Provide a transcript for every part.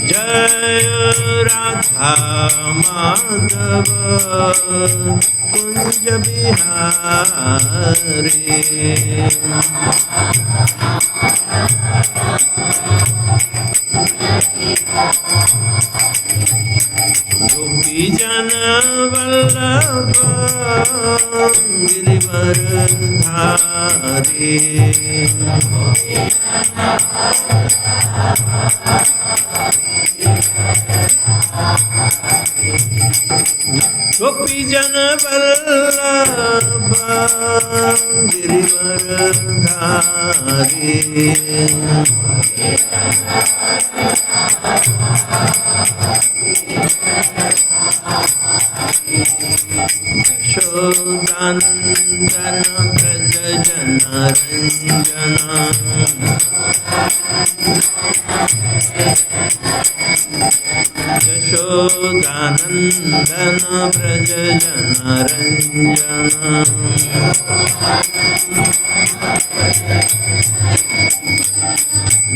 जय राधा माधव कुंज बिहारी। गोपी जन वल्लभ गिरिवर धारी। गोपी जन वल्लभ गिरिवर धारी। यशोदानंदन व्रज जन रंजना। यशोदानंदन व्रज जन रंजना।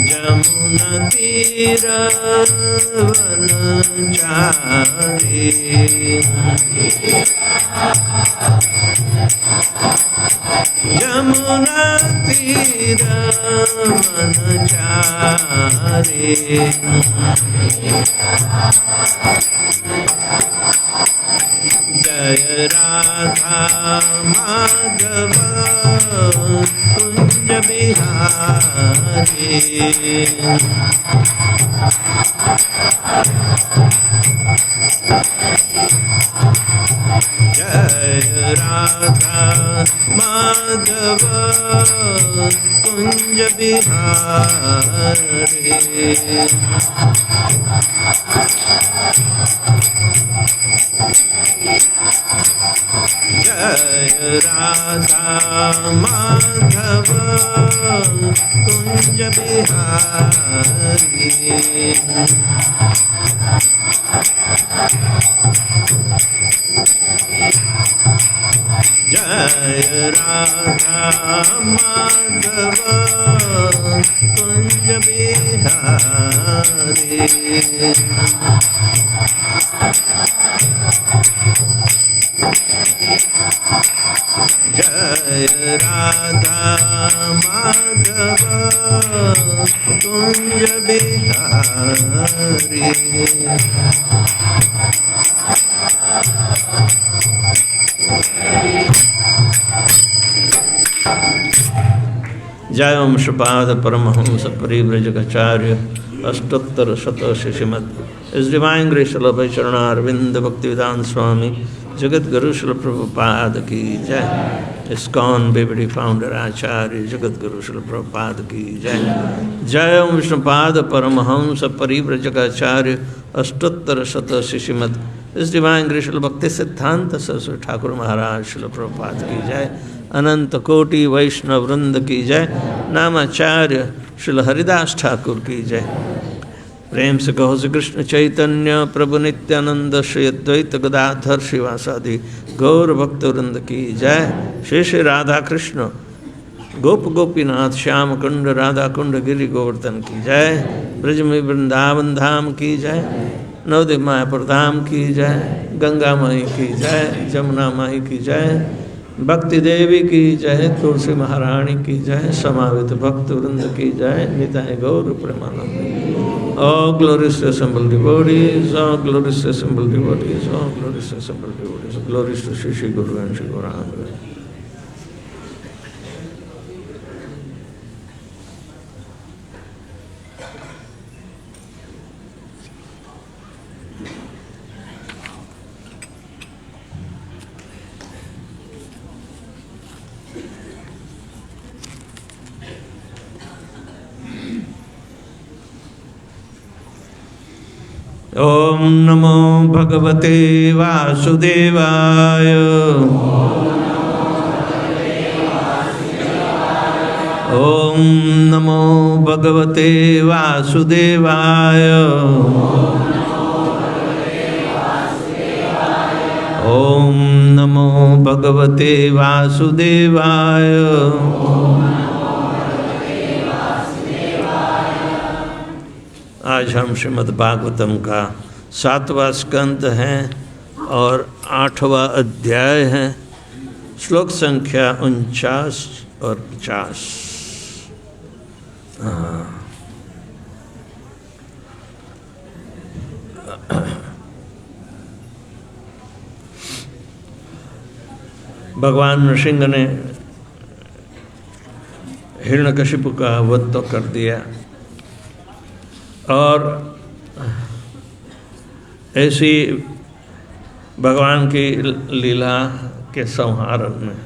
जमुना तीर वनचारी। जमुना तीर वनचारी। जय राधा माधव कुंज बिहारी। जय राधा माधव कुंज बिहारी। जय राधा माधव कुंज बिहारी। जय राधा माधव कुंज बिहारी। जय राधा माधव कुंज बिहारी। जय ओम श्रीपाद परमहंस परिव्रजकाचार्य अष्टोत्तर शत शिशिमद इस डिवाइन ग्रेस लभ चरणारविंद भक्तिवेदांत स्वामी जगत गुरु श्रील प्रभुपाद की जय। इस्कॉन बेबड़ी फाउंडर आचार्य जगत गुरु श्रील प्रभुपाद की जय। जय ओम विष्णुपाद परमहंस परिव्रजकाचार्य अष्टोत्तर शत शिशिमद इस डिवाइन ग्रेस भक्ति सिद्धांत सरस्वती ठाकुर महाराज श्रील प्रभुपाद की जय। अनंत कोटि वैष्णव वृंद की जय। नामाचार्य श्रील हरिदास ठाकुर की जय। प्रेम से कहो श्री कृष्ण चैतन्य प्रभु नित्यानंद श्री अद्वैत गदाधर श्रीवासादि गौर भक्त वृंद की जय। श्री श्री राधा कृष्ण गोप गोपीनाथ श्याम कुंड राधा कुंड गिरि गोवर्धन की जय। ब्रज में वृंदावन धाम की जय। नवद्वीप मायापुर धाम की जय। गंगा माई की जय। जमुना माई की जय। भक्ति देवी की जय। तुलसी महारानी की जय। समावित भक्त वृंद की जय। निताय गौर Premanand. All glories to assembled devotees, all glories to assembled devotees, all glories to assembled devotees, glories to Shri Shri Guru and Shri Gauranga. ओम नमो भगवते वासुदेवाय। ओम नमो भगवते वासुदेवाय। ओम नमो भगवते वासुदेवाय। आज हम श्रीमद् भागवतम का 7वां स्कंद है और 8वां अध्याय है। श्लोक संख्या 49 और 50। भगवान नृसिंह ने हिरण्यकशिपु का वध तो कर दिया और ऐसी भगवान की लीला के संहारण में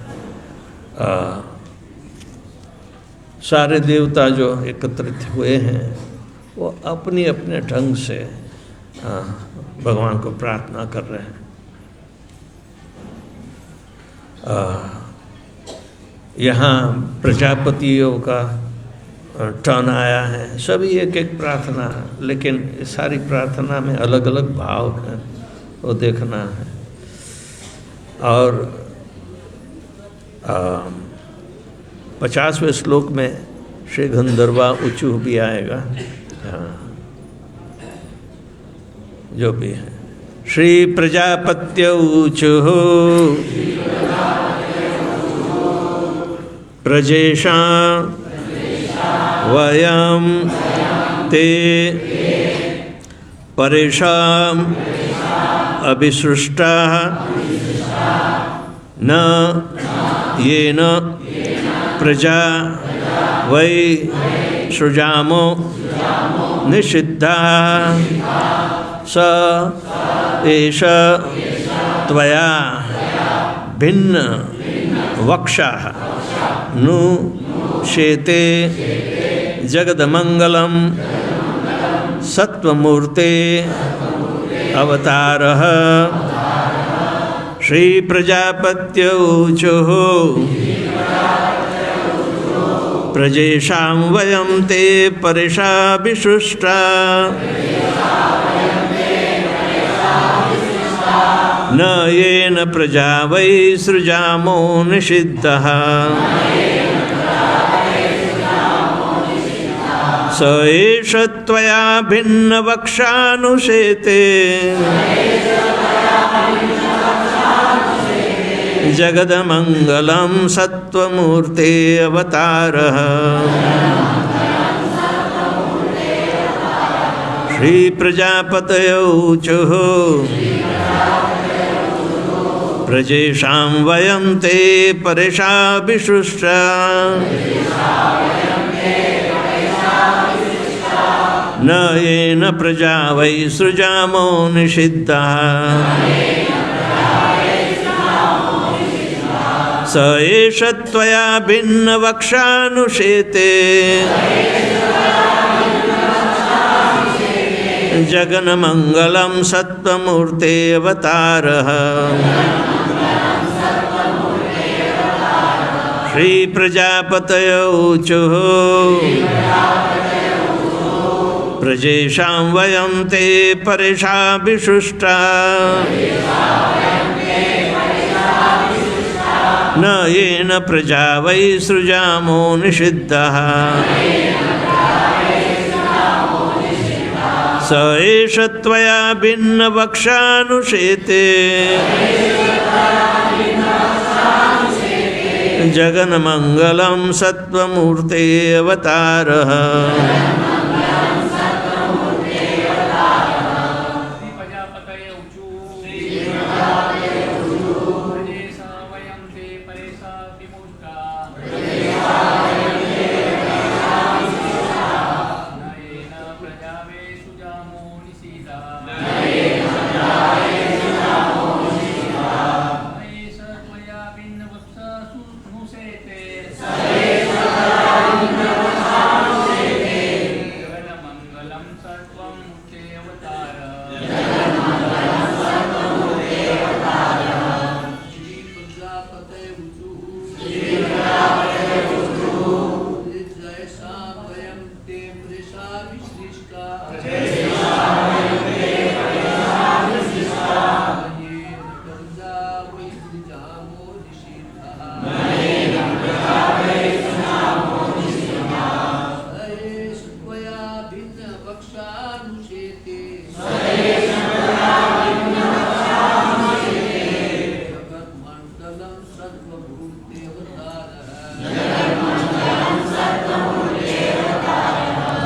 सारे देवता जो एकत्रित हुए हैं वो अपने अपने ढंग से भगवान को प्रार्थना कर रहे हैं। यहाँ प्रजापतियों का टर्न आया है। सभी एक एक प्रार्थना, लेकिन सारी प्रार्थना में अलग अलग भाव हैं, वो देखना है। और 50वें श्लोक में श्री गंधर्वा ऊँचू भी आएगा। जो भी है, श्री प्रजापत्य ऊचु प्रजेशा वयम ते परेशाम अभिसृष्टा न येन प्रजा वै सृजामो निषिद्धा स एष त्वया भिन्न वक्षः नु शेते जगदमंगलम सत्वमूर्ते अवतारः श्री प्रजापत्य ऊचुः प्रजेशां वयं ते परिषा विसृष्टा न येन प्रजा वै सृजामो निषिद्धः स एष त्वया भिन्नवक्षानुशेते जगदमंगलम सत्वमूर्ते अवतारः श्री प्रजापतये ऊचुः प्रजेशां वयं ते परिषा विसृष्टा न येन प्रजा वै सृजामो निषिद्धः स एष त्वया भिन्नवक्षानुशेते जगन्मंगलं सत्वमूर्ते अवतारः श्री प्रजापतये ऊचुः प्रजेशां वयं ते परिषा विसृष्टा न येन प्रजा वै सृजामो निषिद्धः स एष त्वया भिन्नवक्षानुशेते जगन्मंगलं सत्वमूर्ते अवतारः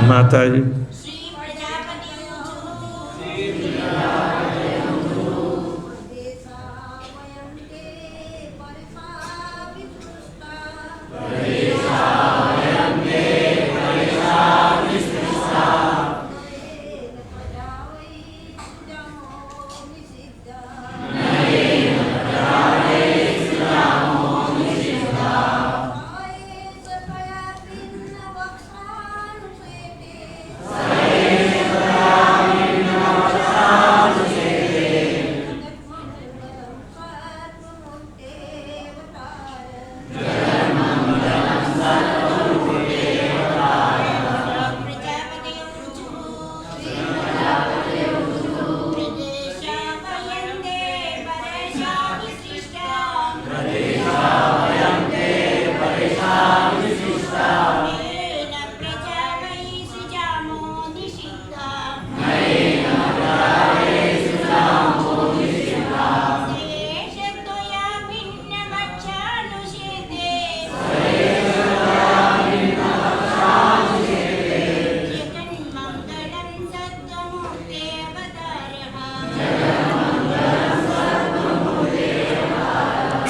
माता जी।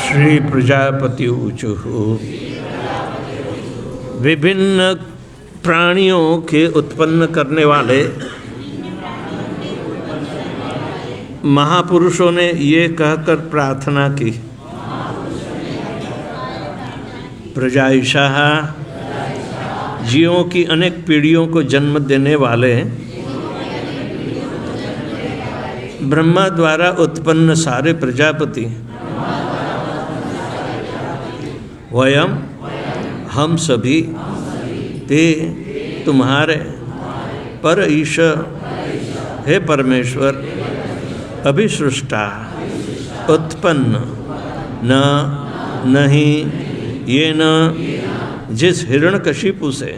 श्री प्रजापति ऊचु। विभिन्न प्राणियों के उत्पन्न करने वाले महापुरुषों ने ये कहकर प्रार्थना की, प्रजाईशाह, जीवों की अनेक पीढ़ियों को जन्म देने वाले ब्रह्मा द्वारा उत्पन्न सारे प्रजापति, वयम हम सभी, ते तुम्हारे, पर ईश हे परमेश्वर, अभिसृष्टा उत्पन्न, न नहीं, ये न जिस हिरण्यकशिपु से,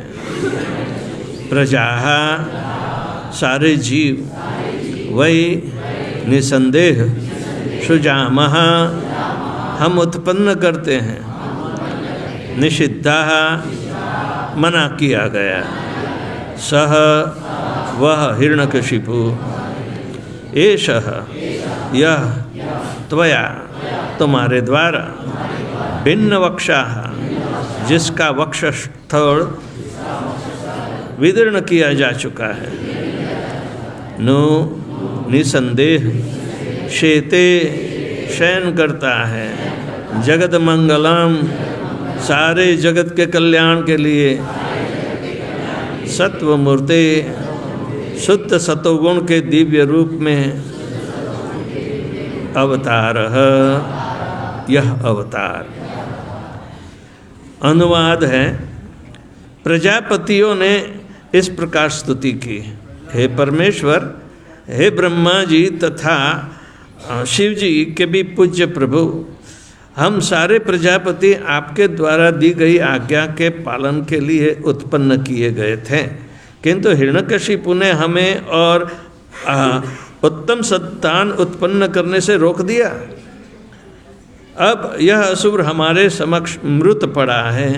प्रजा सारे जीव, वही निसंदेह, सुजामः हम उत्पन्न करते हैं, निषिद्धा मना किया गया, सह वह हिरण्यकशिपु, एषः यह, त्वया तुम्हारे द्वारा, भिन्न वक्षाः जिसका वक्षस्थल विदीर्ण किया जा चुका है, नु निसंदेह शेते शयन करता है, जगत मंगलम सारे जगत के कल्याण के लिए, सत्व मूर्ति शुद्ध सतोगुण के दिव्य रूप में अवतार, यह अवतार। अनुवाद है, प्रजापतियों ने इस प्रकार स्तुति की, हे परमेश्वर, हे ब्रह्मा जी तथा शिव जी के भी पूज्य प्रभु, हम सारे प्रजापति आपके द्वारा दी गई आज्ञा के पालन के लिए उत्पन्न किए गए थे, किंतु हिरण्यकशिपु ने हमें और उत्तम संतान उत्पन्न करने से रोक दिया। अब यह असुर हमारे समक्ष मृत पड़ा है,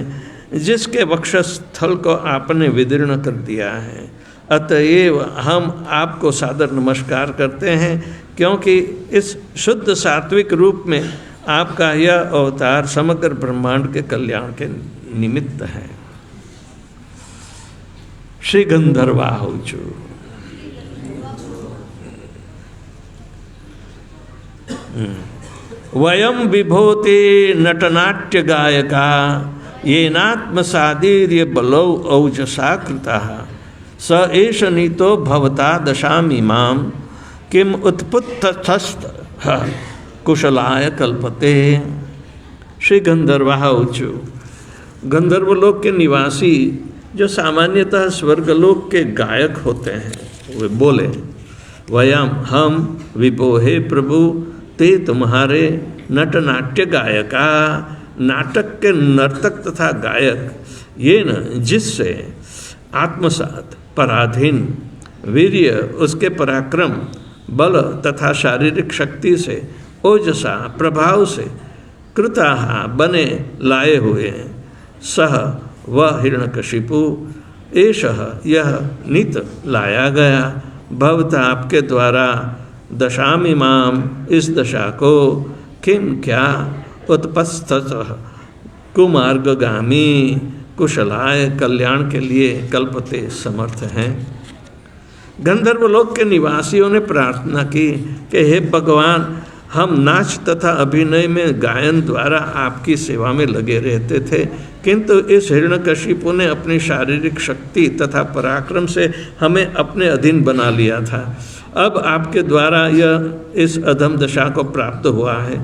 जिसके वक्षस्थल को आपने विदीर्ण कर दिया है। अतएव हम आपको सादर नमस्कार करते हैं, क्योंकि इस शुद्ध सात्विक रूप में आपका यह अवतार समग्र ब्रह्मांड के कल्याण के निमित्त है। श्री गंधर्वाहुचु। वयम विभूति नटनाट्य गायका येनात्म सादीर्य बलौ औजसा कृतः स एष नीतो भवता दशामिमां किम उत्पुत्तस्थस्त कुशलाय कल्पते। श्री गंधर्वाहुचु। गंधर्वलोक के निवासी जो सामान्यतः स्वर्गलोक के गायक होते हैं, वे बोले, वयम हम विभो, प्रभु, ते तुम्हारे नटनाट्य गायका, नाटक के नर्तक तथा गायक, ये न जिससे आत्मसात पराधीन, वीर्य उसके पराक्रम, बल तथा शारीरिक शक्ति से, ओजसा प्रभाव से, कृताः बने लाए हुए हैं, सह वह हिरण्यकशिपु, एषः यह नित लाया गया भवता आपके द्वारा दशामिमाम इस दशा को किम क्या उत्पस्थतः कुमार्गगामी कुशलाय कल्याण के लिए कल्पते समर्थ हैं। गंधर्वलोक के निवासियों ने प्रार्थना की कि हे भगवान, हम नाच तथा अभिनय में गायन द्वारा आपकी सेवा में लगे रहते थे, किंतु इस हिरण्यकशिपु ने अपनी शारीरिक शक्ति तथा पराक्रम से हमें अपने अधीन बना लिया था। अब आपके द्वारा यह इस अधम दशा को प्राप्त हुआ है।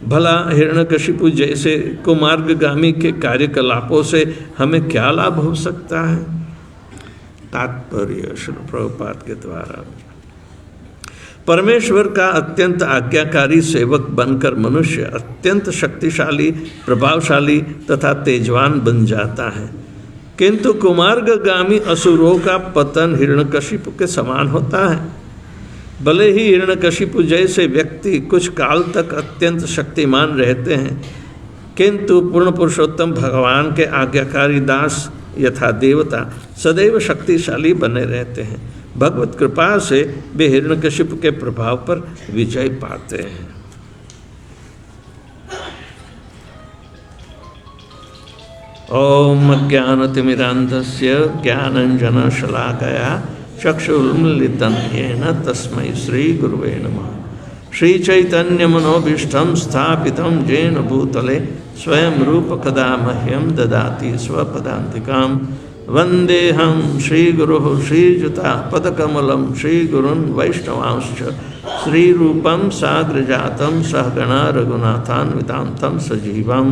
भला हिरण्यकशिपु जैसे कुमार्गगामी के कार्यकलापों से हमें क्या लाभ हो सकता है। तात्पर्य श्री प्रभुपाद के द्वारा परमेश्वर का अत्यंत आज्ञाकारी सेवक बनकर मनुष्य अत्यंत शक्तिशाली, प्रभावशाली तथा तेजवान बन जाता है, किंतु कुमार्गगामी असुरों का पतन हिरण्यकशिपु के समान होता है। भले ही हिरण्यकशिपु जैसे व्यक्ति कुछ काल तक अत्यंत शक्तिमान रहते हैं, किंतु पूर्ण पुरुषोत्तम भगवान के आज्ञाकारी दास यथा देवता सदैव शक्तिशाली बने रहते हैं। भगवत कृपा से वे हिरण्यकशिपु के प्रभाव पर विजय पाते हैं। ओम अज्ञानतिमिरान्धस्य ज्ञानाञ्जनशलाकया चक्षुरुन्मीलितं येन तस्मै श्रीगुरुवे नमः। श्रीचैतन्यमनोभीष्टं स्थापितं येन भूतले स्वयं रूप कदा मह्यं ददाति स्वपदान्तिकां। वन्देऽहं श्रीगुरुः श्रीयुतापदकमलं श्रीगुरून् वैष्णवांश्च श्रीरूपं साग्रजातं सहगणा रघुनाथान्वितां सजीवं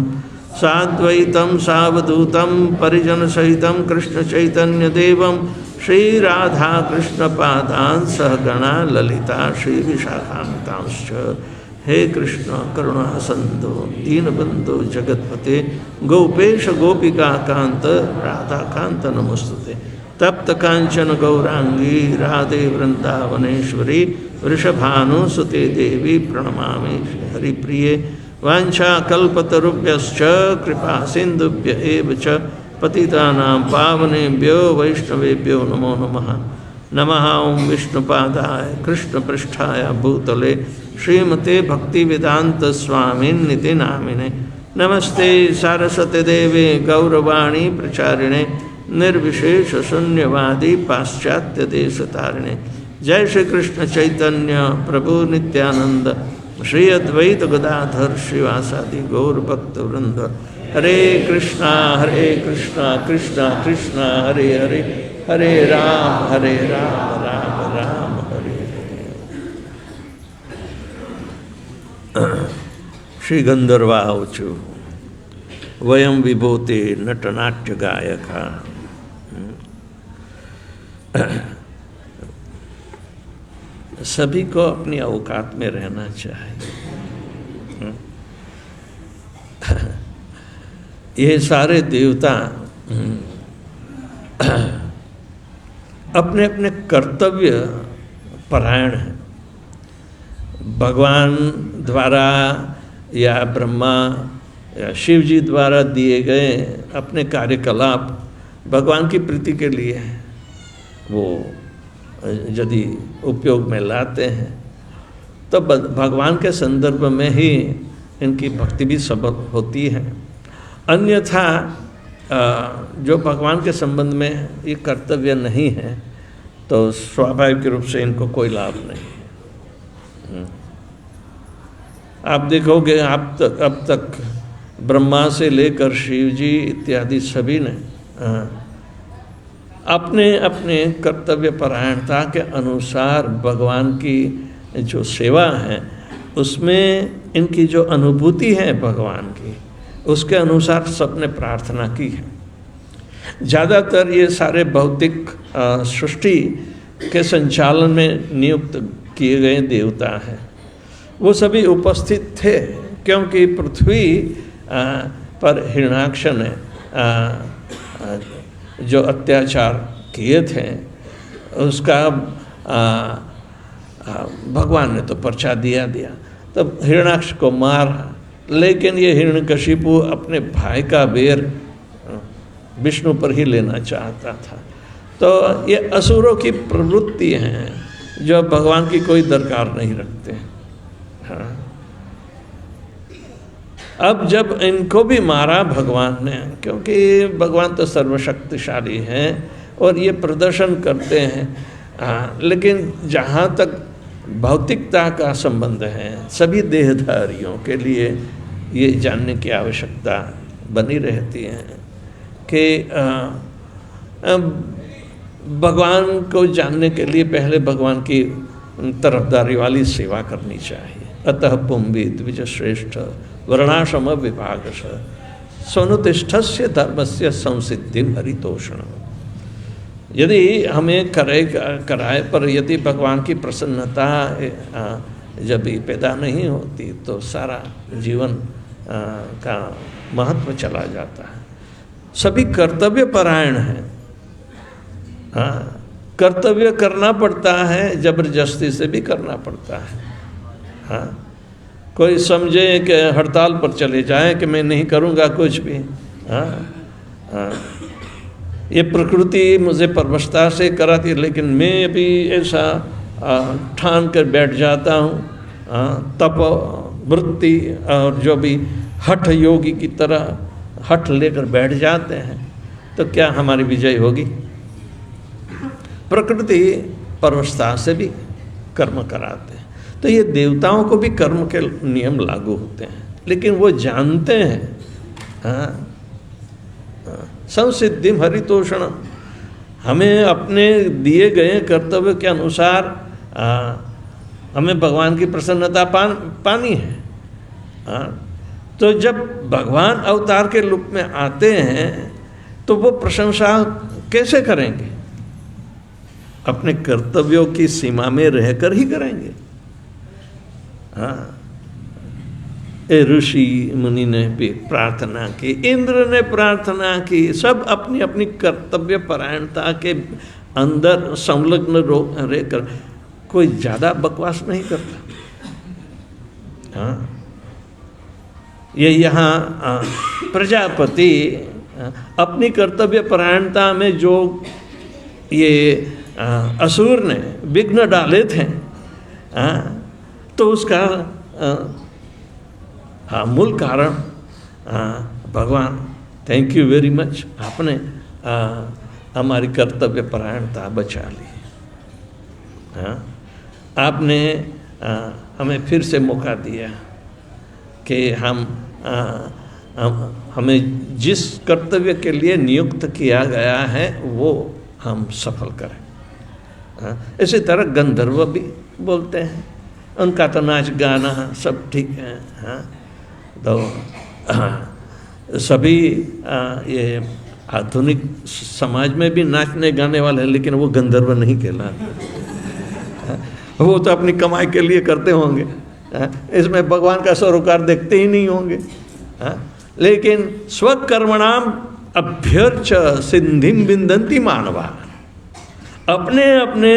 साद्वैतं सावधूतं परिजनसहितं कृष्णचैतन्यदेवं श्रीराधाकृष्णपादान् सहगणा ललिता श्रीविशाखान्वितांश्च। हे कृष्ण करुणा सिन्धु दीनबन्धु जगत्पते गोपेश गोपिकाकान्त राधाकान्त नमोस्तुते। तप्त कांचन गौरांगी राधे वृंदावनेश्वरी वृषभानुसुते देवी प्रणमामि हरिप्रिये। वाञ्छाकल्पतरुभ्यश्च कृपा सिन्धुभ्य एव च पतितानां पावनेभ्यो वैष्णवेभ्यो नमो नमः। नमः ओं विष्णुपादाय कृष्णपृष्ठाय भूतले श्रीमते भक्तिवेदांत स्वामिन्निति नामिने। नमस्ते सारस्वते देवे गौरवाणी प्रचारिणे निर्विशेष शून्यवादी पाश्चात्य देशतारिणे। जय श्री कृष्ण चैतन्य प्रभु नित्यानंद श्री अद्वैत गदाधर श्रीवासादि गौर भक्त वृंद। हरे कृष्णा कृष्णा कृष्णा हरे हरे, हरे राम राम राम हरे हरे। श्री गंधर्वावचु वयम विभूते नटनाट्य गायका। सभी को अपनी औकात में रहना चाहिए। ये सारे देवता अपने अपने कर्तव्य परायण हैं। भगवान द्वारा या ब्रह्मा या शिव जी द्वारा दिए गए अपने कार्यकलाप भगवान की प्रीति के लिए वो यदि उपयोग में लाते हैं तो भगवान के संदर्भ में ही इनकी भक्ति भी सबब होती है। अन्यथा जो भगवान के संबंध में ये कर्तव्य नहीं है तो स्वाभाविक रूप से इनको कोई लाभ नहीं। आप देखोगे अब तक ब्रह्मा से लेकर शिव जी इत्यादि सभी ने अपने अपने कर्तव्य परायणता के अनुसार भगवान की जो सेवा है उसमें इनकी जो अनुभूति है भगवान की उसके अनुसार सबने प्रार्थना की है। ज़्यादातर ये सारे भौतिक सृष्टि के संचालन में नियुक्त किए गए देवता हैं, वो सभी उपस्थित थे क्योंकि पृथ्वी पर हिरण्याक्ष ने जो अत्याचार किए थे उसका भगवान ने तो पर्चा दिया तब हिरण्याक्ष को मारा। लेकिन ये हिरण्यकशिपु अपने भाई का बेर विष्णु पर ही लेना चाहता था। तो ये असुरों की प्रवृत्ति हैं जो भगवान की कोई दरकार नहीं रखते। हाँ, अब जब इनको भी मारा भगवान ने, क्योंकि भगवान तो सर्वशक्तिशाली हैं और ये प्रदर्शन करते हैं, लेकिन जहाँ तक भौतिकता का संबंध है सभी देहधारियों के लिए ये जानने की आवश्यकता बनी रहती है कि भगवान को जानने के लिए पहले भगवान की तरफदारी वाली सेवा करनी चाहिए। अतः पुंभी द्विज श्रेष्ठ वर्णाश्रम विभागश स्वनुतिष्ठस्य धर्मस्य संसिद्धि हरितोषण। यदि हमें कराए पर यदि भगवान की प्रसन्नता जब भी पैदा नहीं होती तो सारा जीवन का महत्व चला जाता है। सभी कर्तव्य परायण हैं। हाँ, कर्तव्य करना पड़ता है, जबरदस्ती से भी करना पड़ता है। हाँ, कोई समझे कि हड़ताल पर चले जाए कि मैं नहीं करूँगा कुछ भी। हाँ, हाँ, ये प्रकृति मुझे परवशता से कराती है, लेकिन मैं भी ऐसा ठान कर बैठ जाता हूँ। तप वृत्ति और जो भी हठ योगी की तरह हठ लेकर बैठ जाते हैं, तो क्या हमारी विजय होगी? प्रकृति परवशता से भी कर्म कराते हैं। तो ये देवताओं को भी कर्म के नियम लागू होते हैं, लेकिन वो जानते हैं। हाँ, संसिद्धिम हरितोषण, हमें अपने दिए गए कर्तव्य के अनुसार हमें भगवान की प्रसन्नता पानी है। तो जब भगवान अवतार के रूप में आते हैं तो वो प्रशंसा कैसे करेंगे? अपने कर्तव्यों की सीमा में रहकर ही करेंगे। हाँ, ऋषि मुनि ने भी प्रार्थना की, इंद्र ने प्रार्थना की, सब अपनी अपनी कर्तव्य परायणता के अंदर संलग्न रहकर कोई ज़्यादा बकवास नहीं करता। हाँ, ये यहाँ प्रजापति अपनी कर्तव्य परायणता में जो ये असुर ने विघ्न डाले थे, तो उसका हाँ मूल कारण भगवान थैंक यू वेरी मच, आपने हमारी कर्तव्य परायणता बचा ली। हाँ, आपने हमें फिर से मौका दिया कि हमें जिस कर्तव्य के लिए नियुक्त किया गया है वो हम सफल करें। हाँ, इसी तरह गंधर्व भी बोलते हैं, उनका तो नाच गाना सब ठीक है। हाँ, तो सभी ये आधुनिक समाज में भी नाचने गाने वाले हैं, लेकिन वो गंधर्व नहीं कहलाते। वो तो अपनी कमाई के लिए करते होंगे, इसमें भगवान का सरोकार देखते ही नहीं होंगे। लेकिन स्वकर्मणाम अभ्यर्च सिद्धिं विन्दन्ति मानवा, अपने अपने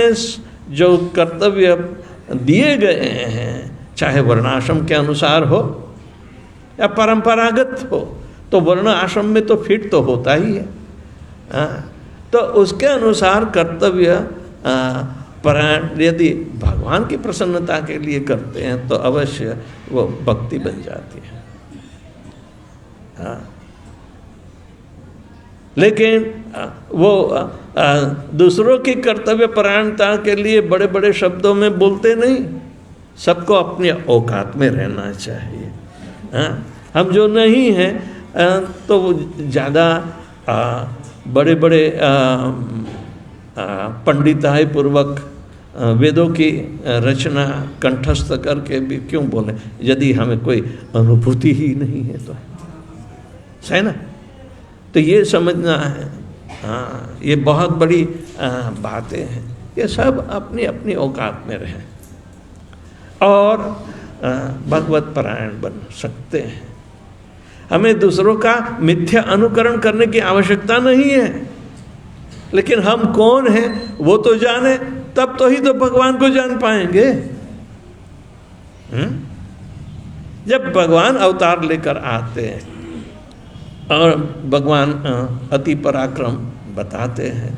जो कर्तव्य दिए गए हैं, चाहे वर्णाश्रम के अनुसार हो या परंपरागत हो, तो वर्ण आश्रम में तो फिट तो होता ही है। तो उसके अनुसार कर्तव्य परायण यदि भगवान की प्रसन्नता के लिए करते हैं तो अवश्य वो भक्ति बन जाती है। लेकिन वो दूसरों की कर्तव्य परायणता के लिए बड़े बड़े शब्दों में बोलते नहीं, सबको अपने औकात में रहना चाहिए। हम जो नहीं हैं तो वो ज़्यादा बड़े बड़े पंडिताई पूर्वक वेदों की रचना कंठस्थ करके भी क्यों बोले, यदि हमें कोई अनुभूति ही नहीं है तो है ना। तो ये समझना है। हाँ, ये बहुत बड़ी बातें हैं। ये सब अपनी अपनी औकात में रहें और भगवत परायण बन सकते हैं। हमें दूसरों का मिथ्या अनुकरण करने की आवश्यकता नहीं है, लेकिन हम कौन हैं वो तो जाने, तब तो ही तो भगवान को जान पाएंगे। जब भगवान अवतार लेकर आते हैं और भगवान अति पराक्रम बताते हैं।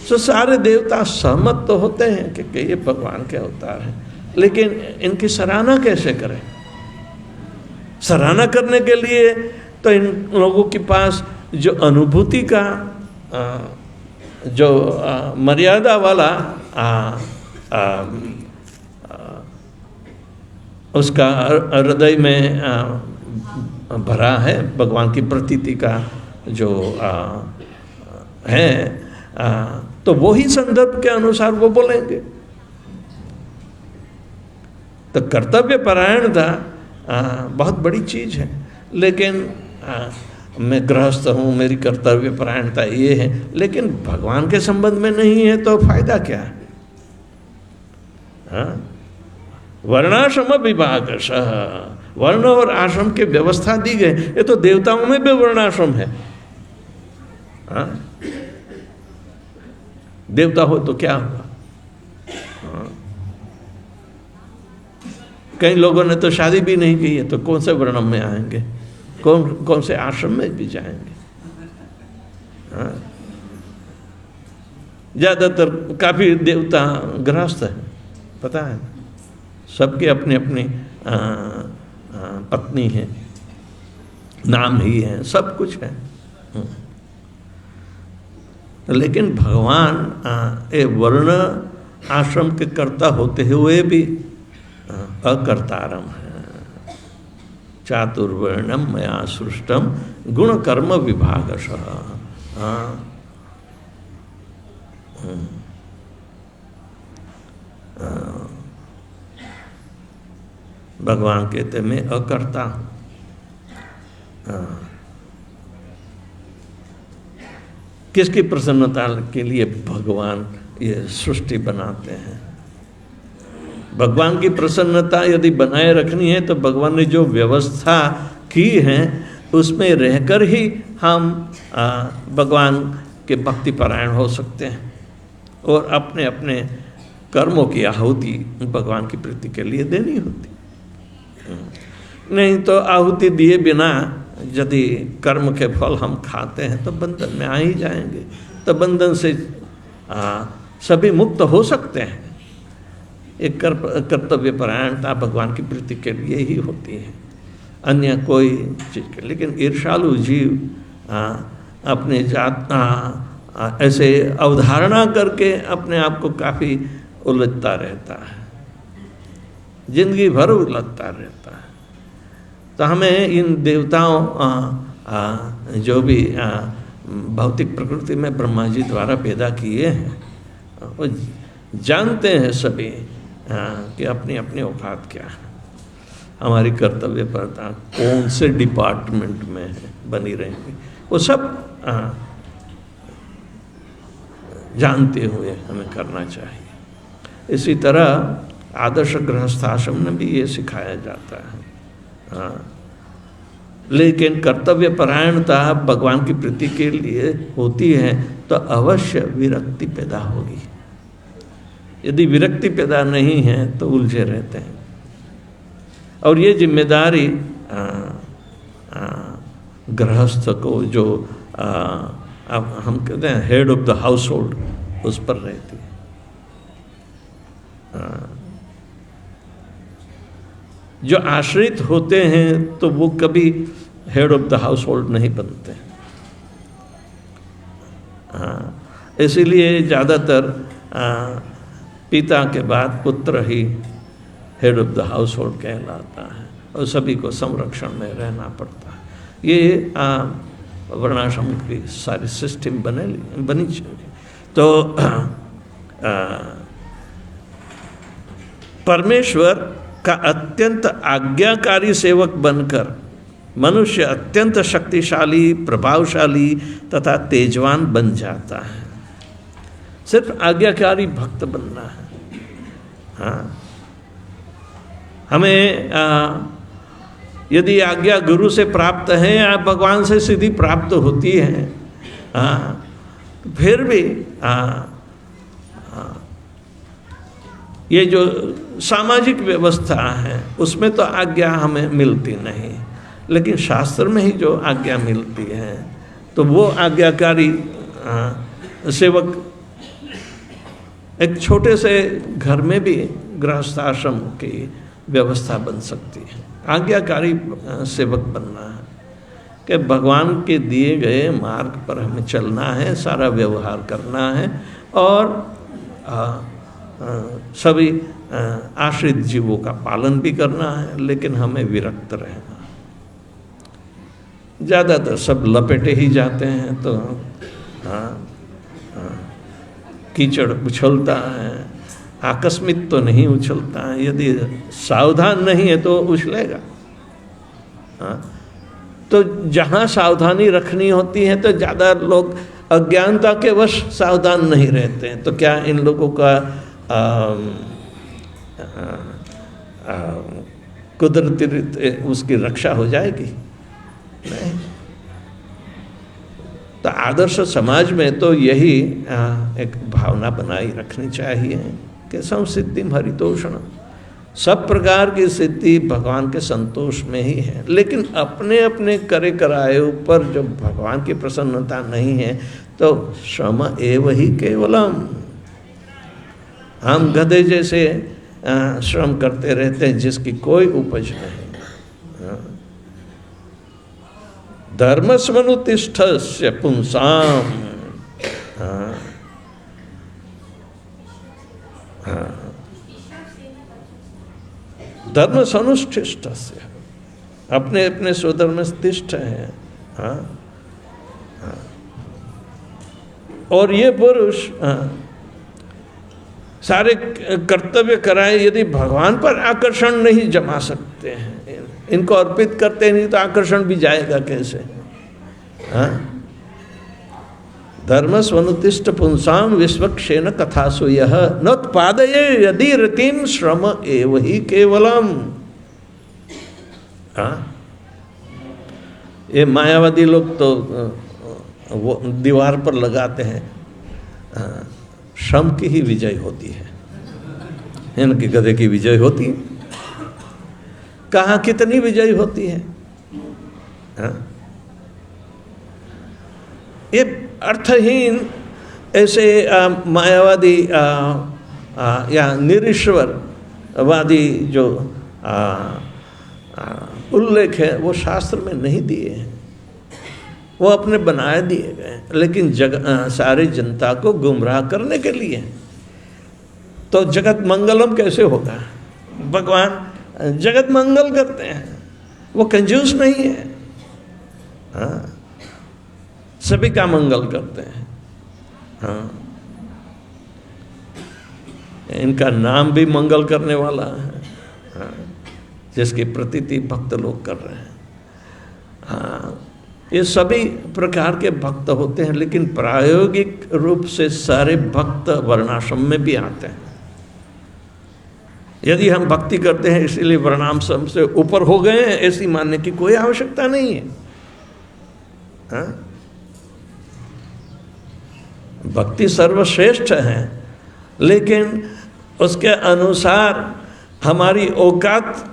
तो सारे देवता सहमत तो होते हैं कि ये भगवान के अवतार हैं, लेकिन इनकी सराहना कैसे करें? सराहना करने के लिए तो इन लोगों के पास जो अनुभूति का जो मर्यादा वाला उसका हृदय में भरा है, भगवान की प्रतीति का जो है, तो वही संदर्भ के अनुसार वो बोलेंगे। तो कर्तव्य परायणता बहुत बड़ी चीज है, लेकिन मैं गृहस्थ हूँ, मेरी कर्तव्य परायणता ये है, लेकिन भगवान के संबंध में नहीं है तो फायदा क्या है? वर्णाश्रम विभागशः, वर्ण और आश्रम की व्यवस्था दी गई। ये तो देवताओं में भी वर्णाश्रम है। देवता हो तो क्या हुआ? कई लोगों ने तो शादी भी नहीं की है, तो कौन से वर्ण में आएंगे? कौन से आश्रम में भी जाएंगे? ज्यादातर काफी देवता गृहस्थ है, पता है, सबके अपने अपने पत्नी है, नाम ही है, सब कुछ है। लेकिन भगवान ये वर्ण आश्रम के कर्ता होते हुए भी अकर्तारम है। चातुर्वर्णम मया सृष्टम गुण कर्म विभागशः। भगवान कहते मैं अकर्ता हूँ। किसकी प्रसन्नता के लिए भगवान ये सृष्टि बनाते हैं? भगवान की प्रसन्नता यदि बनाए रखनी है तो भगवान ने जो व्यवस्था की है उसमें रहकर ही हम भगवान के भक्ति परायण हो सकते हैं और अपने अपने कर्मों की आहुति भगवान की प्रीति के लिए देनी होती। नहीं तो आहुति दिए बिना यदि कर्म के फल हम खाते हैं तो बंधन में आ ही जाएंगे। तो बंधन से सभी मुक्त हो सकते हैं। एक कर्तव्य परायणता भगवान की प्रीति के लिए ही होती है, अन्य कोई चीज के। लेकिन ईर्ष्यालु जीव अपने जात ऐसे अवधारणा करके अपने आप को काफ़ी उलझता रहता है, जिंदगी भर उलझता रहता है। तो हमें इन देवताओं जो भी भौतिक प्रकृति में ब्रह्मा जी द्वारा पैदा किए हैं वो जानते हैं सभी कि अपनी अपनी औकात क्या है, हमारी कर्तव्य परता कौन से डिपार्टमेंट में है बनी रहेंगी, वो सब जानते हुए हमें करना चाहिए। इसी तरह आदर्श गृहस्थाश्रम में भी ये सिखाया जाता है। लेकिन कर्तव्य परायणता भगवान की प्रीति के लिए होती है तो अवश्य विरक्ति पैदा होगी। यदि विरक्ति पैदा नहीं है तो उलझे रहते हैं। और ये जिम्मेदारी गृहस्थ को, जो हम कहते हैं head of the house hold, उस पर रहती है। जो आश्रित होते हैं तो वो कभी head of the household नहीं बनते। इसीलिए ज़्यादातर पिता के बाद पुत्र ही head of the household कहलाता है और सभी को संरक्षण में रहना पड़ता है। ये वर्णाश्रम की सारी सिस्टम बनी चाहिए। तो परमेश्वर का अत्यंत आज्ञाकारी सेवक बनकर मनुष्य अत्यंत शक्तिशाली, प्रभावशाली तथा तेजवान बन जाता है। सिर्फ आज्ञाकारी भक्त बनना है। हाँ, हमें यदि आज्ञा गुरु से प्राप्त है या भगवान से सीधी प्राप्त होती है, फिर भी ये जो सामाजिक व्यवस्था है उसमें तो आज्ञा हमें मिलती नहीं। लेकिन शास्त्र में ही जो आज्ञा मिलती है तो वो आज्ञाकारी सेवक एक छोटे से घर में भी गृहस्थाश्रम की व्यवस्था बन सकती है। आज्ञाकारी सेवक बनना है कि भगवान के दिए गए मार्ग पर हमें चलना है, सारा व्यवहार करना है और सभी आश्रित जीवों का पालन भी करना है, लेकिन हमें विरक्त रहना। ज़्यादातर सब लपेटे ही जाते हैं तो कीचड़ उछलता है, आकस्मिक तो नहीं उछलता है, यदि सावधान नहीं है तो उछलेगा। तो जहाँ सावधानी रखनी होती है तो ज़्यादा लोग अज्ञानता के वश सावधान नहीं रहते हैं, तो क्या इन लोगों का कुदरती उसकी रक्षा हो जाएगी? नहीं। तो आदर्श समाज में तो यही एक भावना बनाई रखनी चाहिए कि संसिद्धिम हरितोषणम, सब प्रकार की सिद्धि भगवान के संतोष में ही है, लेकिन अपने अपने करे कराए ऊपर जब भगवान की प्रसन्नता नहीं है तो श्रम एव ही केवलम। हम गधे जैसे श्रम करते रहते हैं जिसकी कोई उपज नहीं। धर्मस्वनुतिष्ठस्य पुंसाम, धर्म सनुष्ठिष्ठस्य, अपने अपने स्वधर्म तिष्ठ है। और ये पुरुष सारे कर्तव्य कराए, यदि भगवान पर आकर्षण नहीं जमा सकते हैं, इनको अर्पित करते नहीं तो आकर्षण भी जाएगा कैसे? धर्म स्वनुतिष्ठ पुंसाम विश्वक्षेन कथासु यह नोत्पादये यदि रतिम श्रम एव ही केवलम। ये मायावादी लोग तो वो दीवार पर लगाते हैं श्रम की ही विजय होती है, इनके गधे की विजय होती है। कहाँ कितनी विजय होती है? ये अर्थहीन ऐसे मायावादी या निरीश्वरवादी जो उल्लेख है वो शास्त्र में नहीं दिए हैं, वो अपने बनाए दिए गए, लेकिन सारी जनता को गुमराह करने के लिए। तो जगत मंगलम कैसे होगा? भगवान जगत मंगल करते हैं, वो कंजूस नहीं है। हाँ, सभी का मंगल करते हैं। हाँ, इनका नाम भी मंगल करने वाला है। हाँ, जिसकी प्रतीति भक्त लोग कर रहे हैं। हाँ, ये सभी प्रकार के भक्त होते हैं, लेकिन प्रायोगिक रूप से सारे भक्त वर्णाश्रम में भी आते हैं। यदि हम भक्ति करते हैं इसीलिए वर्णाश्रम से ऊपर हो गए हैं, ऐसी मानने की कोई आवश्यकता नहीं है। हाँ? भक्ति सर्वश्रेष्ठ है, लेकिन उसके अनुसार हमारी औकात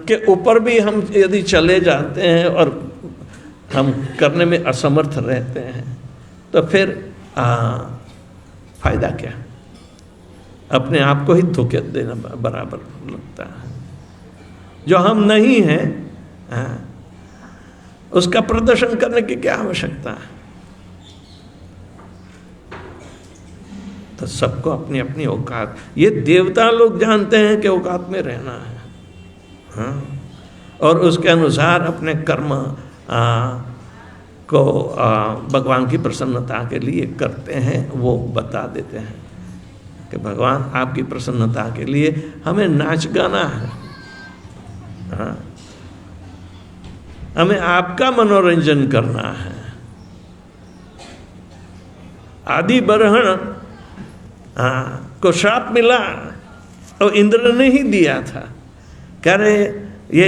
के ऊपर भी हम यदि चले जाते हैं और हम करने में असमर्थ रहते हैं तो फिर फायदा क्या? अपने आप को ही धोखे देना बराबर लगता है। जो हम नहीं हैं उसका प्रदर्शन करने की क्या आवश्यकता है? तो सबको अपनी अपनी औकात, ये देवता लोग जानते हैं कि औकात में रहना है। हाँ? और उसके अनुसार अपने कर्म को भगवान की प्रसन्नता के लिए करते हैं। वो बता देते हैं कि भगवान आपकी प्रसन्नता के लिए हमें नाच गाना है। हाँ? हमें आपका मनोरंजन करना है। आदि बरहण को श्राप मिला और इंद्र ने ही दिया था। कह रहे ये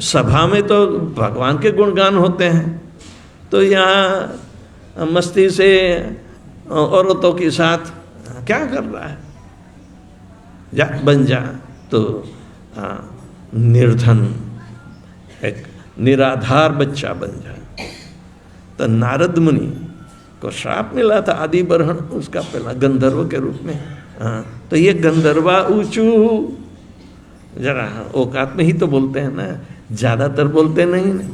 सभा में तो भगवान के गुणगान होते हैं, तो यहाँ मस्ती से औरतों के साथ क्या कर रहा है? जा बन जा। तो निर्धन एक निराधार बच्चा बन जाए। तो नारद मुनि को श्राप मिला था आदि बरहण उसका पहला गंधर्व के रूप में। हाँ, तो ये गंधर्वा ऊंचू जरा औकात में ही तो बोलते हैं ना, ज़्यादातर बोलते नहीं ना।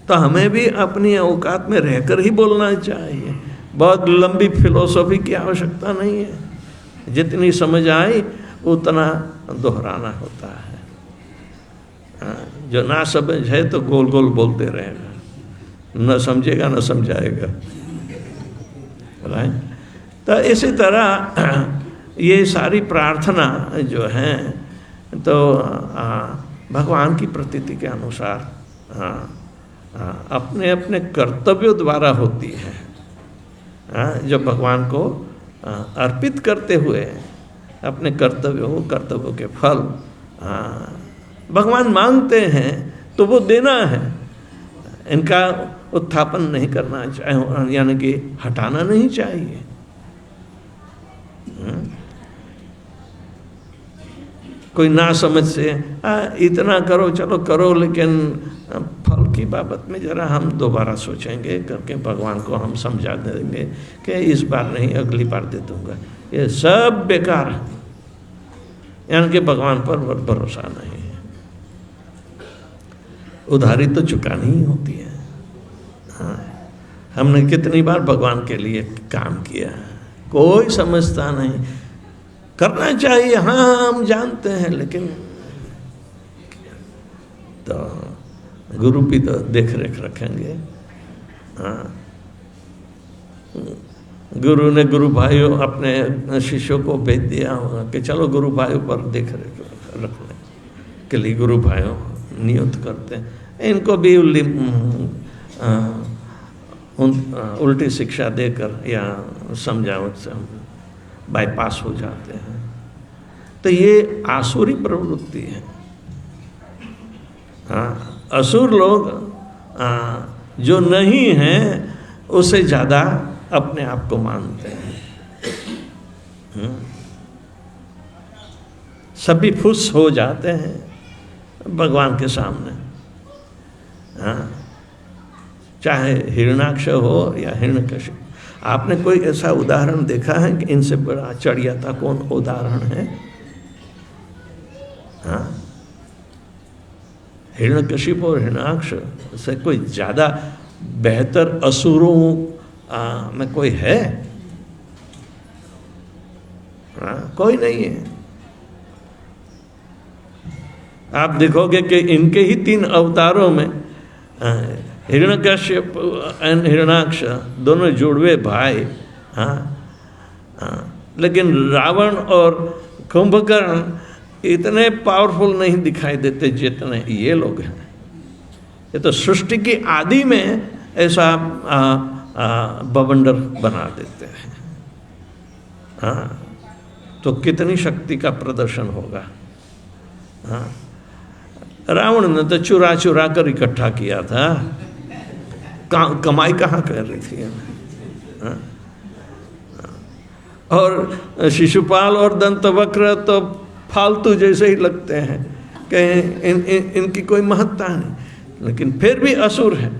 तो हमें भी अपनी औकात में रहकर ही बोलना चाहिए। बहुत लंबी फिलोसॉफी की आवश्यकता नहीं है, जितनी समझ आई उतना दोहराना होता है। जो ना समझ है तो गोल गोल बोलते रहेगा, न समझेगा न समझाएगा। राइट। तो इसी तरह ये सारी प्रार्थना जो है तो भगवान की प्रतीति के अनुसार अपने अपने कर्तव्यों द्वारा होती है। जो भगवान को अर्पित करते हुए अपने कर्तव्यों के फल भगवान मांगते हैं तो वो देना है। इनका उत्थापन नहीं करना चाहिए, यानी कि हटाना नहीं चाहिए। कोई ना समझ से इतना करो, चलो करो, लेकिन फल की बाबत में जरा हम दोबारा सोचेंगे करके भगवान को हम समझा देंगे कि इस बार नहीं अगली बार दे दूंगा। ये सब बेकार है, यानी कि भगवान पर भरोसा नहीं है। उधारी तो चुकानी ही होती है। हाँ, हमने कितनी बार भगवान के लिए काम किया, कोई समझता नहीं। करना चाहिए, हाँ हम जानते हैं, लेकिन तो गुरु भी तो देख रेख रखेंगे। हाँ, गुरु ने गुरु भाइयों अपने शिष्यों को भेज दिया होगा कि चलो गुरु भाइयों पर देख रेख रखने के लिए गुरु भाइयों नियुक्त करते हैं। इनको भी उल्टी शिक्षा देकर या समझावट से बाईपास हो जाते हैं। तो ये आसुरी प्रवृत्ति है। हाँ, असुर लोग जो नहीं हैं उससे ज़्यादा अपने आप को मानते हैं। सभी खुश हो जाते हैं भगवान के सामने। हाँ, चाहे हिरण्याक्ष हो या हिरण्यकशिप। आपने कोई ऐसा उदाहरण देखा है कि इनसे बड़ा चढ़ियाता कौन उदाहरण है? हाँ, हिरण्यकशिप और हिरण्याक्ष से कोई ज़्यादा बेहतर असुरों में कोई है? हाँ, कोई नहीं है। आप देखोगे कि इनके ही 3 अवतारों में हिरण्यकश्यप एंड हिरण्याक्ष दोनों जुड़वे भाई। लेकिन रावण और कुंभकर्ण इतने पावरफुल नहीं दिखाई देते जितने ये लोग हैं। ये तो सृष्टि की आदि में ऐसा बवंडर बना देते हैं। हाँ, तो कितनी शक्ति का प्रदर्शन होगा। हाँ, रावण ने तो चुरा चुरा कर इकट्ठा किया था, कमाई कहाँ कर रही थी। हाँ? और शिशुपाल और दंतवक्र तो फालतू जैसे ही लगते हैं कि इनकी कोई महत्ता नहीं, लेकिन फिर भी असुर है।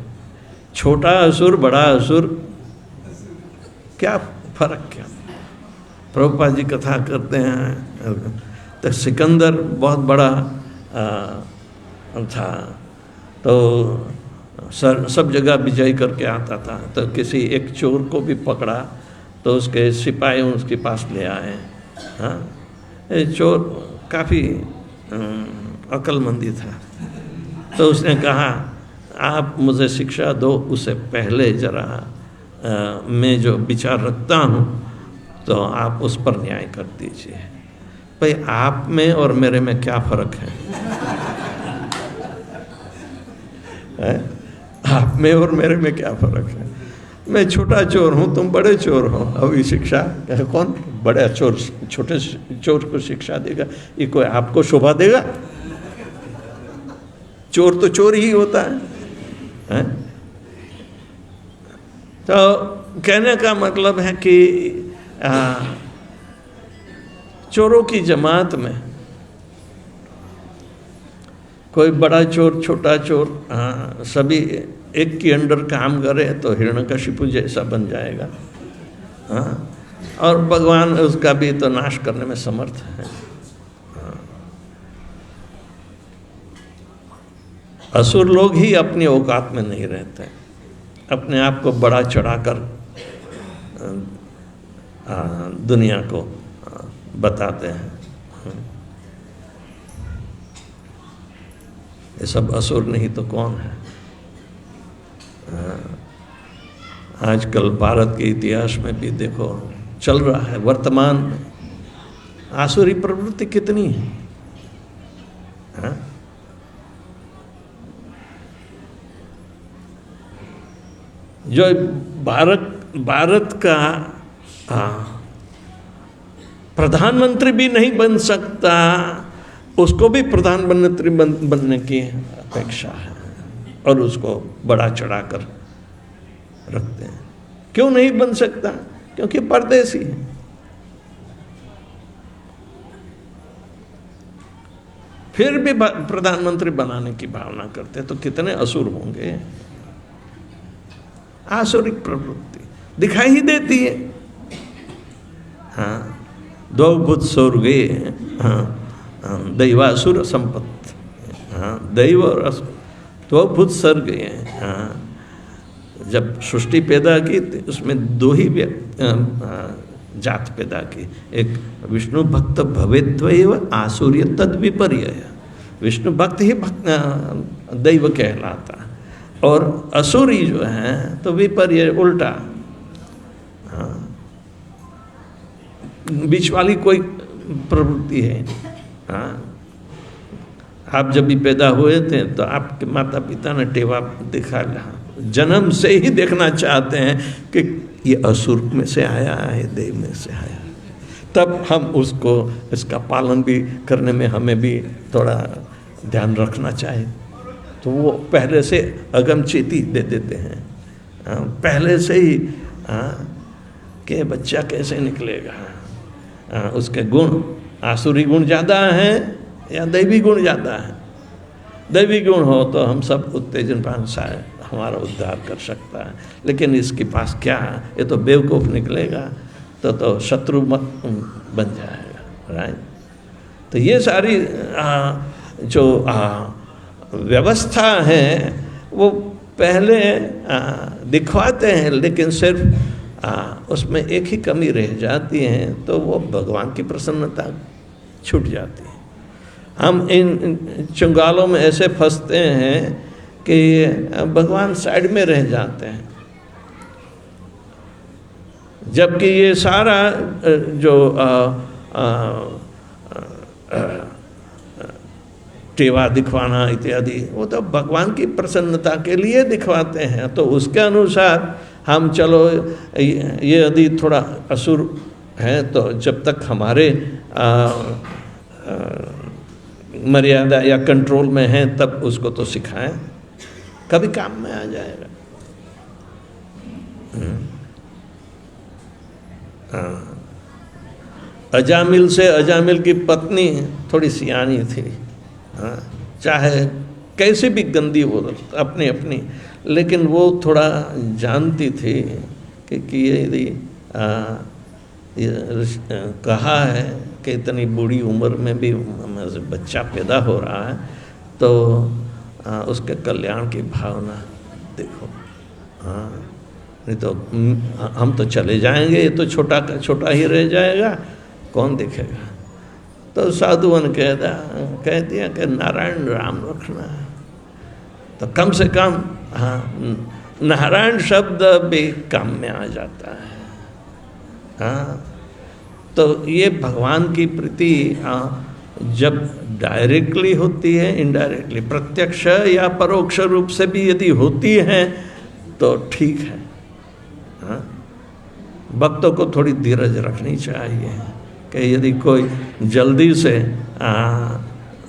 छोटा असुर बड़ा असुर, क्या फर्क क्या। प्रभुपाद जी कथा करते हैं तो सिकंदर बहुत बड़ा था, तो सब जगह विजय करके आता था। तो किसी एक चोर को भी पकड़ा तो उसके सिपाही उसके पास ले आए। हाँ, चोर काफ़ी अक्लमंदी था। तो उसने कहा आप मुझे शिक्षा दो, उससे पहले ज़रा मैं जो विचार रखता हूँ तो आप उस पर न्याय कर दीजिए। भाई आप में और मेरे में क्या फ़र्क है? आप में और मेरे में क्या फ़र्क है? मैं छोटा चोर हूँ, तुम बड़े चोर हो। अभी शिक्षा कौन बड़ा चोर छोटे चोर को शिक्षा देगा? ये कोई आपको शोभा देगा? चोर तो चोर ही होता है? तो कहने का मतलब है कि चोरों की जमात में कोई बड़ा चोर छोटा चोर, हाँ, सभी एक के अंडर काम करे तो हिरण्यकशिपु जैसा बन जाएगा। हाँ, और भगवान उसका भी तो नाश करने में समर्थ है। हाँ। असुर लोग ही अपनी औकात में नहीं रहते, अपने आप को बड़ा चढ़ाकर दुनिया को बताते हैं। ये सब असुर नहीं तो कौन है? आजकल भारत के इतिहास में भी देखो चल रहा है, वर्तमान में आसुरी प्रवृत्ति कितनी है। हाँ? जो भारत का प्रधानमंत्री भी नहीं बन सकता, उसको भी प्रधानमंत्री बनने की अपेक्षा है और उसको बड़ा चढ़ाकर रखते हैं। क्यों नहीं बन सकता? क्योंकि परदेसी है। फिर भी प्रधानमंत्री बनाने की भावना करते तो कितने असुर होंगे। आसुरिक प्रवृत्ति दिखाई ही देती है। हाँ, दो भूत स्वर्गे, हाँ, दैवासुर संपत्ति, हाँ, दैव और दो भूत स्वर्ग हैं। हाँ, जब सृष्टि पैदा की उसमें दो ही जात पैदा की, एक विष्णु भक्त भवेद्वैव आसुर्य तद विपर्य। विष्णु भक्त ही दैव कहलाता, और असुरी जो है तो विपर्य, उल्टा। हाँ, बीच वाली कोई प्रवृत्ति है। हाँ, आप जब भी पैदा हुए थे तो आपके माता पिता ने टेवा दिखा, जन्म से ही देखना चाहते हैं कि ये असुर में से आया है, देव में से आया, तब हम उसको इसका पालन भी करने में हमें भी थोड़ा ध्यान रखना चाहिए। तो वो पहले से अगमचेती दे देते हैं, पहले से ही कि बच्चा कैसे निकलेगा, उसके गुण आसुरी गुण ज़्यादा हैं या दैवी गुण ज़्यादा है। दैवी गुण हो तो हम सब उत्तेजन पान शायद हमारा उद्धार कर सकता है, लेकिन इसके पास क्या है, ये तो बेवकूफ़ निकलेगा तो शत्रु बन जाएगा। राइट? तो ये सारी जो व्यवस्था है वो पहले दिखवाते हैं, लेकिन सिर्फ उसमें एक ही कमी रह जाती है, तो वो भगवान की प्रसन्नता छूट जाती है। हम इन चंगालों में ऐसे फंसते हैं कि भगवान साइड में रह जाते हैं, जबकि ये सारा जो टेवा दिखवाना इत्यादि वो तो भगवान की प्रसन्नता के लिए दिखवाते हैं। तो उसके अनुसार हम चलो ये यदि थोड़ा असुर है तो जब तक हमारे मर्यादा या कंट्रोल में है तब उसको तो सिखाएं, कभी काम में आ जाएगा। अजामिल से अजामिल की पत्नी थोड़ी सियानी थी, चाहे कैसे भी गंदी हो अपनी अपनी, लेकिन वो थोड़ा जानती थी कि यदि कहा है कि इतनी बूढ़ी उम्र में भी बच्चा पैदा हो रहा है तो उसके कल्याण की भावना देखो। हाँ, नहीं तो हम तो चले जाएंगे, ये तो छोटा का छोटा ही रह जाएगा, कौन देखेगा। तो साधुवन कह दिया कि नारायण राम रखना है, तो कम से कम हाँ नारायण शब्द भी काम में आ जाता है। हाँ, तो ये भगवान की प्रीति जब डायरेक्टली होती है, इनडायरेक्टली प्रत्यक्ष या परोक्ष रूप से भी यदि होती है तो ठीक है। हाँ, भक्तों को थोड़ी धीरज रखनी चाहिए कि यदि कोई जल्दी से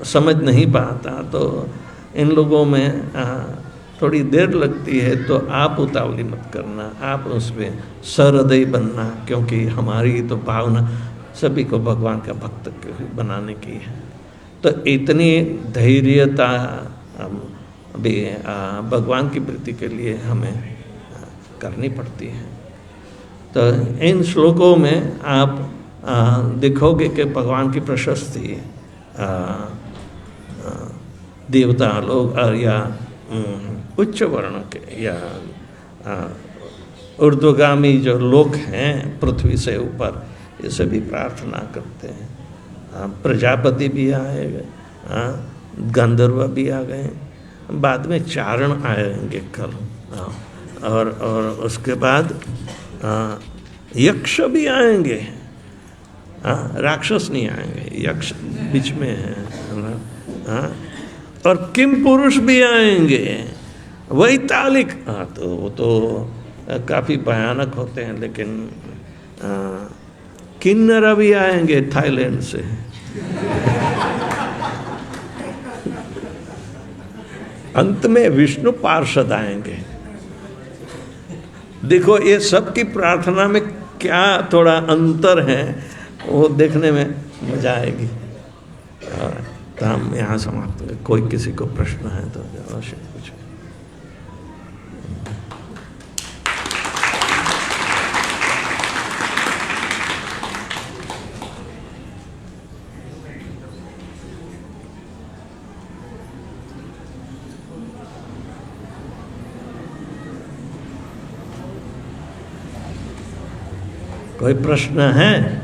समझ नहीं पाता तो इन लोगों में थोड़ी देर लगती है, तो आप उतावली मत करना, आप उसमें सहृदयी बनना, क्योंकि हमारी तो भावना सभी को भगवान का भक्त बनाने की है। तो इतनी धैर्यता भी भगवान की प्रीति के लिए हमें करनी पड़ती है। तो इन श्लोकों में आप देखोगे कि भगवान की प्रशस्ति देवता लोग और या उच्च वर्ण के या ऊर्ध्वगामी जो लोग हैं पृथ्वी से ऊपर, ये सभी प्रार्थना करते हैं। प्रजापति भी आए गए, गंधर्व भी आ गए, बाद में चारण आएंगे कल, और उसके बाद यक्ष भी आएंगे। राक्षस नहीं आएंगे, यक्ष बीच में है। और किम पुरुष भी आएंगे, वही तालिक। तो वो तो काफ़ी भयानक होते हैं, लेकिन किन्नर भी आएंगे थाईलैंड से। अंत में विष्णु पार्षद आएंगे। देखो ये सब की प्रार्थना में क्या थोड़ा अंतर है, वो देखने में मजा आएगी। तो हम यहाँ समाप्त करें। कोई किसी को प्रश्न है तो अवश्य पूछें। कोई प्रश्न है?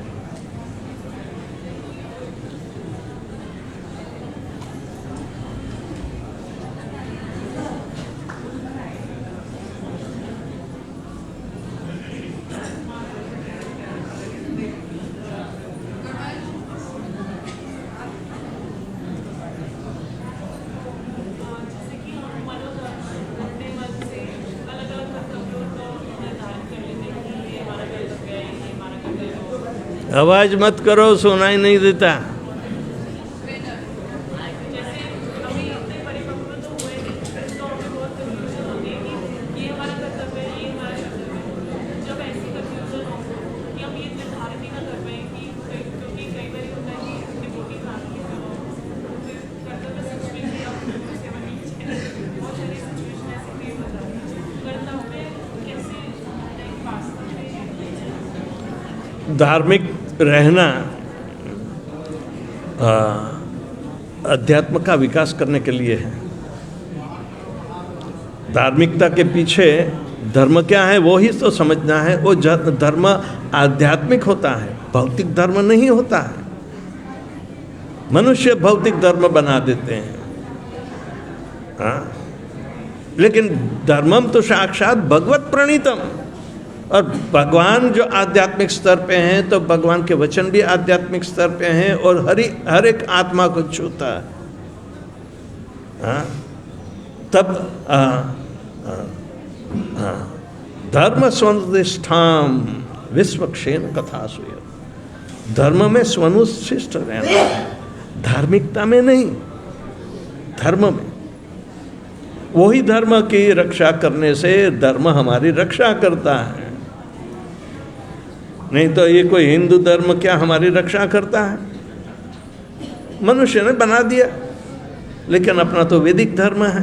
आवाज मत करो, सुनाई नहीं देता। धार्मिक रहना अध्यात्म का विकास करने के लिए है। धार्मिकता के पीछे धर्म क्या है वो ही तो समझना है। वो धर्म आध्यात्मिक होता है, भौतिक धर्म नहीं होता है। मनुष्य भौतिक धर्म बना देते हैं, हाँ, लेकिन धर्मम तो साक्षात भगवत प्रणीतम। और भगवान जो आध्यात्मिक स्तर पे हैं, तो भगवान के वचन भी आध्यात्मिक स्तर पे हैं और हर एक आत्मा को छूता है। तब धर्म स्वनुष्ठाम विश्वक्षेण कथा सुय। धर्म में स्वनुशिष्ट रहना है, धार्मिकता में नहीं, धर्म में। वही धर्म की रक्षा करने से धर्म हमारी रक्षा करता है। नहीं तो ये कोई हिंदू धर्म क्या हमारी रक्षा करता है? मनुष्य ने बना दिया, लेकिन अपना तो वैदिक धर्म है।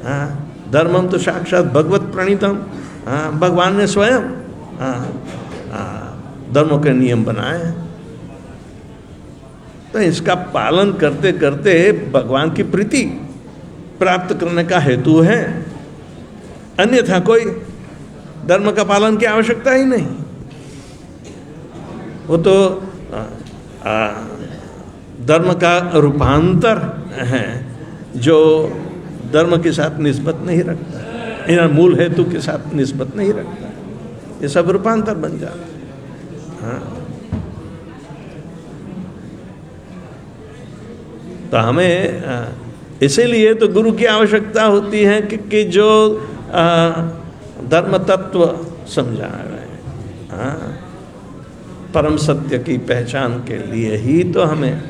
हाँ, धर्मम तो साक्षात भगवत प्रणीतम। हाँ, भगवान ने स्वयं धर्मों के नियम बनाए हैं। तो इसका पालन करते करते भगवान की प्रीति प्राप्त करने का हेतु है, अन्यथा कोई धर्म का पालन की आवश्यकता ही नहीं। वो तो धर्म का रूपांतर है जो धर्म के साथ निस्बत नहीं रखता, या मूल हेतु के साथ निस्बत नहीं रखता। ये सब रूपांतर बन जाता। हाँ, तो हमें इसीलिए तो गुरु की आवश्यकता होती है कि जो धर्म तत्व समझाए। हाँ, परम सत्य की पहचान के लिए ही तो हमें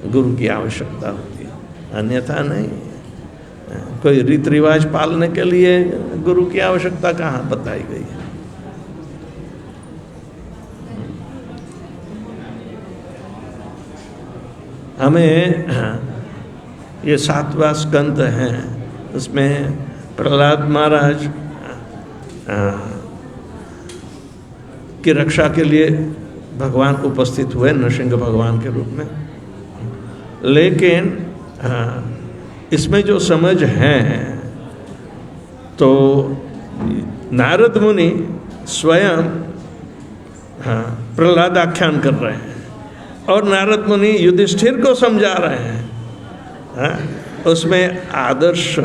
गुरु की आवश्यकता होती है, अन्यथा नहीं। कोई रीति रिवाज पालने के लिए गुरु की आवश्यकता कहाँ बताई गई है? हमें ये 7वां स्कंद है, उसमें प्रहलाद महाराज की रक्षा के लिए भगवान उपस्थित हुए नृसिंह भगवान के रूप में। लेकिन इसमें जो समझ है तो नारद मुनि स्वयं प्रहलाद आख्यान कर रहे हैं और नारद मुनि युधिष्ठिर को समझा रहे हैं। उसमें आदर्श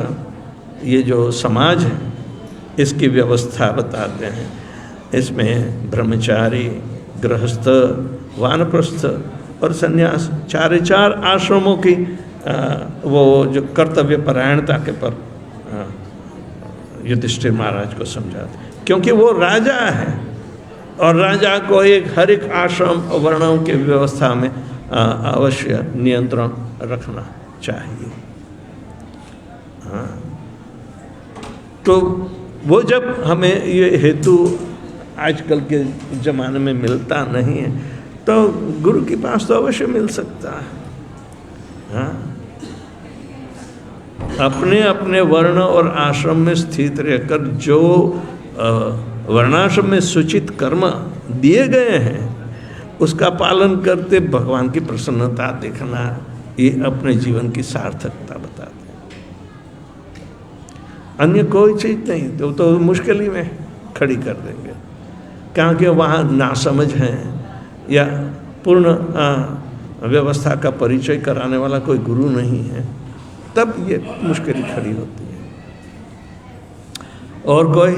ये जो समाज है इसकी व्यवस्था बताते हैं। इसमें ब्रह्मचारी, गृहस्थ, वानप्रस्थ और सन्यास, चार आश्रमों की वो जो कर्तव्य परायणता के पर युधिष्ठिर महाराज को समझाते, क्योंकि वो राजा है और राजा को हर एक आश्रम और वर्णों की व्यवस्था में अवश्य नियंत्रण रखना चाहिए। तो वो जब हमें ये हेतु आजकल के ज़माने में मिलता नहीं है तो गुरु के पास तो अवश्य मिल सकता है। अपने अपने वर्ण और आश्रम में स्थित रहकर जो वर्णाश्रम में सूचित कर्म दिए गए हैं उसका पालन करते भगवान की प्रसन्नता देखना, ये अपने जीवन की सार्थकता बताते हैं। अन्य कोई चीज़ नहीं तो मुश्किल ही में खड़ी कर देंगे, क्योंकि वहाँ नासमझ हैं या पूर्ण व्यवस्था का परिचय कराने वाला कोई गुरु नहीं है, तब ये मुश्किल खड़ी होती है। और कोई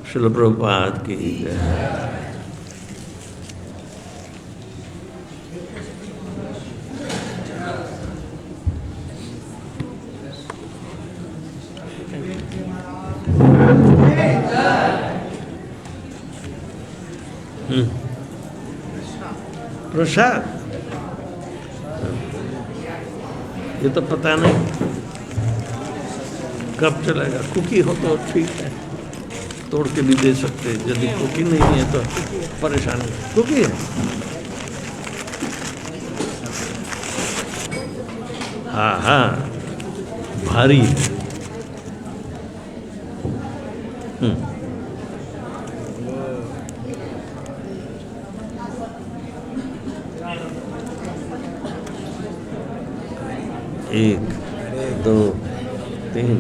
श्रील प्रभुपाद की जय। प्रसाद ये तो पता नहीं कब चलेगा। कुकी हो तो ठीक है, तोड़ के भी दे सकते, यदि कुकी नहीं है तो परेशानी। कुकी है, हाँ हाँ भारी है। एक, दो, तीन।